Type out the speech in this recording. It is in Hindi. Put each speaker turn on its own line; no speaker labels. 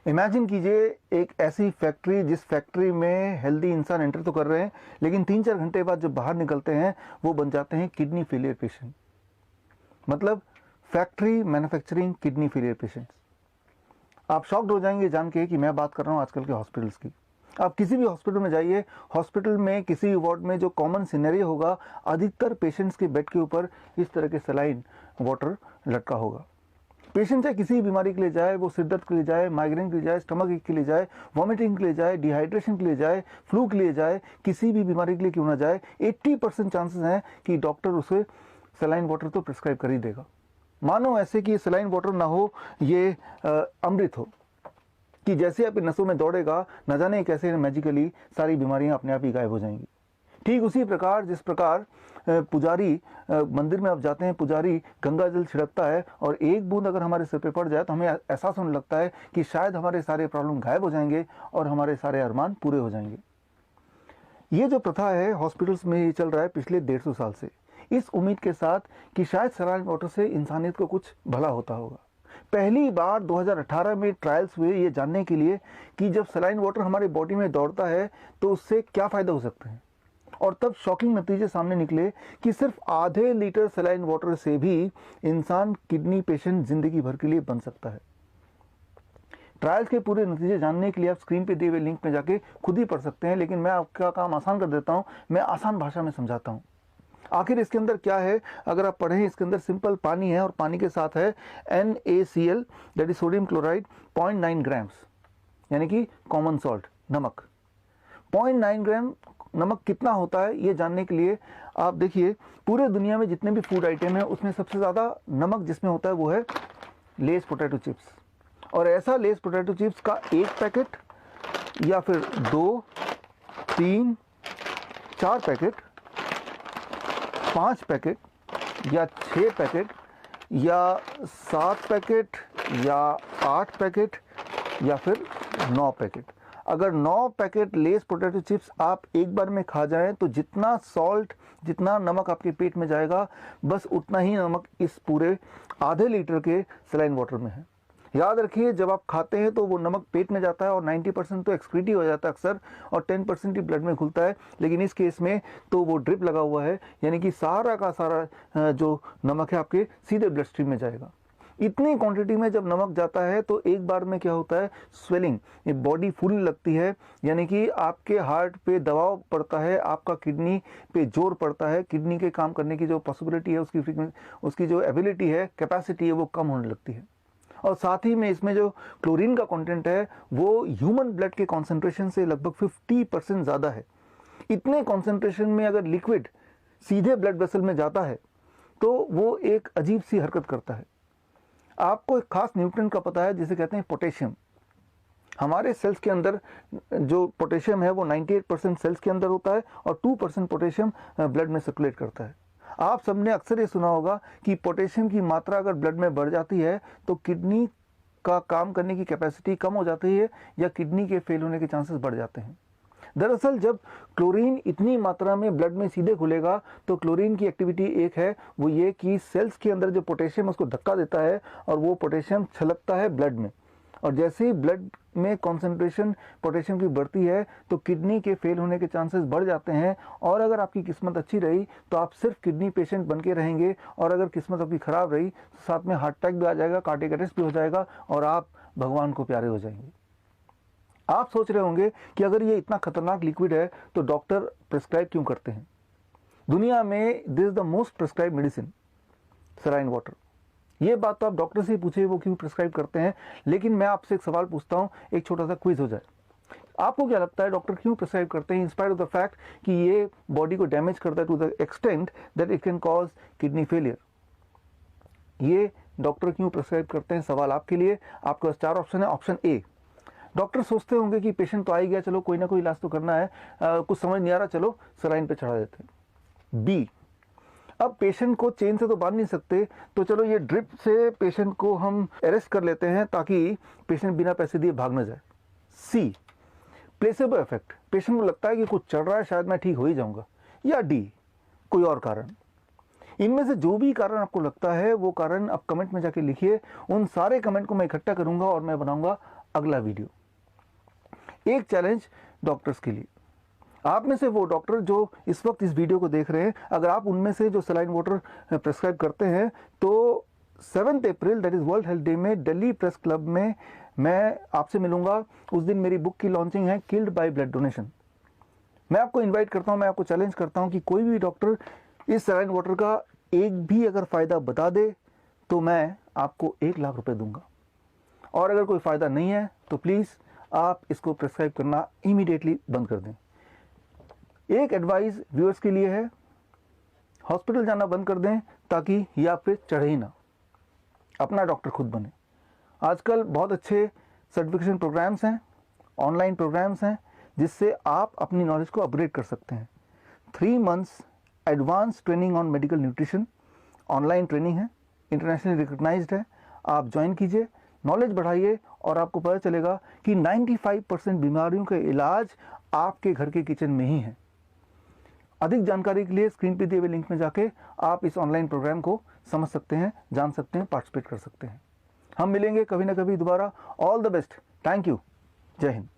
इमेजिन कीजिए एक ऐसी फैक्ट्री जिस फैक्ट्री में हेल्दी इंसान एंटर तो कर रहे हैं, लेकिन 3-4 घंटे बाद जब बाहर निकलते हैं वो बन जाते हैं किडनी फेलियर पेशेंट। मतलब factory manufacturing kidney failure patients. आप शॉक्ड हो जाएंगे जान के कि मैं बात कर रहा हूँ आजकल के हॉस्पिटल्स की। आप किसी भी हॉस्पिटल में जाइए, हॉस्पिटल में किसी भी वार्ड में जो कॉमन सिनेरियो होगा, अधिकतर पेशेंट्स के बेड के ऊपर इस तरह के सलाइन वाटर लटका होगा। पेशेंट चाहे किसी भी बीमारी के लिए जाए, वो सिर दर्द के लिए जाए, माइग्रेन के लिए जाए, स्टमक एक के लिए जाए, वॉमिटिंग के लिए जाए, डिहाइड्रेशन के लिए जाए, फ्लू के लिए जाए, किसी भी बीमारी के लिए क्यों ना जाए, 80% चांसेस हैं कि डॉक्टर उसे सलाइन वाटर तो प्रिस्क्राइब कर ही देगा। मानो ऐसे कि सलाइन वाटर ना हो, ये अमृत हो, कि जैसे आपकी नसों में दौड़ेगा, न जाने कैसे मैजिकली सारी बीमारियां अपने आप ही गायब हो जाएंगी। ठीक उसी प्रकार जिस प्रकार पुजारी मंदिर में आप जाते हैं, पुजारी गंगा जल छिड़कता है और एक बूंद अगर हमारे सिर पे पड़ जाए तो हमें एहसास होने लगता है कि शायद हमारे सारे प्रॉब्लम गायब हो जाएंगे और हमारे सारे अरमान पूरे हो जाएंगे। ये जो प्रथा है हॉस्पिटल्स में ये चल रहा है पिछले 150 साल से, इस उम्मीद के साथ कि शायद सलाइन वाटर से इंसानियत को कुछ भला होता होगा। पहली बार 2018 में ट्रायल्स हुए ये जानने के लिए कि जब सलाइन वाटर हमारे बॉडी में दौड़ता है तो उससे क्या फ़ायदा हो सकते हैं, और तब शॉकिंग नतीजे सामने निकले कि सिर्फ आधे लीटर सलाइन वाटर से भी इंसान किडनी पेशेंट जिंदगी भर के लिए बन सकता है। ट्रायल्स के पूरे नतीजे जानने के लिए आप स्क्रीन पे दिए हुए लिंक में जाके खुद ही पढ़ सकते हैं, लेकिन मैं आपका काम आसान कर देता हूं, मैं आसान भाषा में समझाता हूं। आखिर इसके अंदर क्या है अगर आप पढ़ें, इसके अंदर सिंपल पानी है और पानी के साथ है NaCl, that is sodium chloride 0.9 grams, यानी कि कॉमन सॉल्ट, नमक। 0.9 ग्राम नमक कितना होता है ये जानने के लिए आप देखिए, पूरे दुनिया में जितने भी फूड आइटम है उसमें सबसे ज़्यादा नमक जिसमें होता है वो है लेस पोटैटो चिप्स। और ऐसा लेस पोटैटो चिप्स का एक पैकेट या फिर 2, 3, 4 पैकेट, 5 पैकेट या 6 पैकेट या 7 पैकेट या 8 पैकेट या फिर 9 पैकेट। अगर 9 पैकेट लेस पोटैटो चिप्स आप एक बार में खा जाएं तो जितना सॉल्ट, जितना नमक आपके पेट में जाएगा, बस उतना ही नमक इस पूरे आधे लीटर के सलाइन वाटर में है। याद रखिए, जब आप खाते हैं तो वो नमक पेट में जाता है और 90% तो एक्सक्रीट ही हो जाता है अक्सर, और 10% ही ब्लड में घुलता है। लेकिन इस केस में तो वो ड्रिप लगा हुआ है, यानी कि सारा का सारा जो नमक है आपके सीधे ब्लड स्ट्रीम में जाएगा। इतनी क्वांटिटी में जब नमक जाता है तो एक बार में क्या होता है, स्वेलिंग, ये बॉडी फूलने लगती है, यानी कि आपके हार्ट पे दबाव पड़ता है, आपका किडनी पे जोर पड़ता है, किडनी के काम करने की जो पॉसिबिलिटी है, उसकी जो एबिलिटी है, कैपेसिटी है, वो कम होने लगती है। और साथ ही में इसमें जो क्लोरीन का कंटेंट है वो ह्यूमन ब्लड के कॉन्सेंट्रेशन से लगभग 50% ज़्यादा है। इतने कॉन्सेंट्रेशन में अगर लिक्विड सीधे ब्लड वेसल में जाता है तो वो एक अजीब सी हरकत करता है। आपको एक खास न्यूट्रिएंट का पता है जिसे कहते हैं पोटेशियम। हमारे सेल्स के अंदर जो पोटेशियम है वो 98% सेल्स के अंदर होता है और 2% पोटेशियम ब्लड में सर्कुलेट करता है। आप सबने अक्सर ये सुना होगा कि पोटेशियम की मात्रा अगर ब्लड में बढ़ जाती है तो किडनी का काम करने की कैपेसिटी कम हो जाती है या किडनी के फेल होने के चांसेस बढ़ जाते हैं। दरअसल जब क्लोरीन इतनी मात्रा में ब्लड में सीधे घुलेगा तो क्लोरीन की एक्टिविटी एक है, वो ये कि सेल्स के अंदर जो पोटेशियम उसको धक्का देता है और वो पोटेशियम छलकता है ब्लड में, और जैसे ही ब्लड में कॉन्सेंट्रेशन पोटेशियम की बढ़ती है तो किडनी के फेल होने के चांसेस बढ़ जाते हैं। और अगर आपकी किस्मत अच्छी रही तो आप सिर्फ किडनी पेशेंट बन के रहेंगे, और अगर किस्मत आपकी ख़राब रही तो साथ में हार्ट अटैक भी आ जाएगा, कार्डियक अरेस्ट भी हो जाएगा और आप भगवान को प्यारे हो जाएंगे। आप सोच रहे होंगे कि अगर ये इतना खतरनाक लिक्विड है तो डॉक्टर प्रिस्क्राइब क्यों करते हैं। दुनिया में this is the most prescribe medicine, saline water. ये बात तो आप डॉक्टर से ही पूछिए वो क्यों प्रिस्क्राइब करते हैं। लेकिन मैं आपसे एक सवाल पूछता हूँ, एक छोटा सा क्विज हो जाए। आपको क्या लगता है डॉक्टर क्यों प्रिस्क्राइब करते हैं, in spite of the fact कि ये बॉडी को डैमेज करता है to the extent that it can cause kidney failure. ये डॉक्टर क्यों प्रिस्क्राइब करते हैं, सवाल आपके लिए। आपके पास 4 ऑप्शन है। ऑप्शन ए, डॉक्टर सोचते होंगे कि पेशेंट तो आ ही गया, चलो कोई ना कोई इलाज तो करना है, कुछ समझ नहीं आ रहा, चलो सलाइन पे चढ़ा देते हैं। बी, अब पेशेंट को चेन से तो बांध नहीं सकते तो चलो ये ड्रिप से पेशेंट को हम अरेस्ट कर लेते हैं ताकि पेशेंट बिना पैसे दिए भाग न जाए। सी, प्लेसेबो इफेक्ट, पेशेंट को लगता है कि कुछ चल रहा है, शायद मैं ठीक हो ही जाऊंगा। या डी, कोई और कारण। इनमें से जो भी कारण आपको लगता है वो कारण आप कमेंट में जाके लिखिए। उन सारे कमेंट को मैं इकट्ठा करूंगा और मैं बनाऊंगा अगला वीडियो। एक चैलेंज डॉक्टर्स के लिए, आप में से वो डॉक्टर जो इस वक्त इस वीडियो को देख रहे हैं, अगर आप उनमें से जो सलाइन वाटर प्रेस्क्राइब करते हैं तो 7 अप्रैल that is world health day में दिल्ली प्रेस क्लब में मैं आपसे मिलूंगा। उस दिन मेरी बुक की लॉन्चिंग है, किल्ड बाय ब्लड डोनेशन। मैं आपको इनवाइट करता हूं, मैं आपको चैलेंज करता हूं कि कोई भी डॉक्टर इस सलाइन वाटर का एक भी अगर फ़ायदा बता दे तो मैं आपको 1 लाख रुपए दूंगा, और अगर कोई फ़ायदा नहीं है तो प्लीज़ आप इसको प्रेस्क्राइब करना इमीडिएटली बंद कर दें। एक एडवाइस व्यूअर्स के लिए है, हॉस्पिटल जाना बंद कर दें ताकि ये आप पे चढ़े ही ना, अपना डॉक्टर खुद बने। आजकल बहुत अच्छे सर्टिफिकेशन प्रोग्राम्स हैं, ऑनलाइन प्रोग्राम्स हैं, जिससे आप अपनी नॉलेज को अपग्रेड कर सकते हैं। 3 months advance training on medical nutrition online training है, इंटरनेशनली रिकग्नाइज्ड है। आप ज्वाइन कीजिए, नॉलेज बढ़ाइए और आपको पता चलेगा कि 95% बीमारियों का इलाज आपके घर के किचन में ही है। अधिक जानकारी के लिए स्क्रीन पे दिए हुए लिंक में जाके आप इस ऑनलाइन प्रोग्राम को समझ सकते हैं, जान सकते हैं, पार्टिसिपेट कर सकते हैं। हम मिलेंगे कभी ना कभी दोबारा। All the best, thank you, जय हिंद।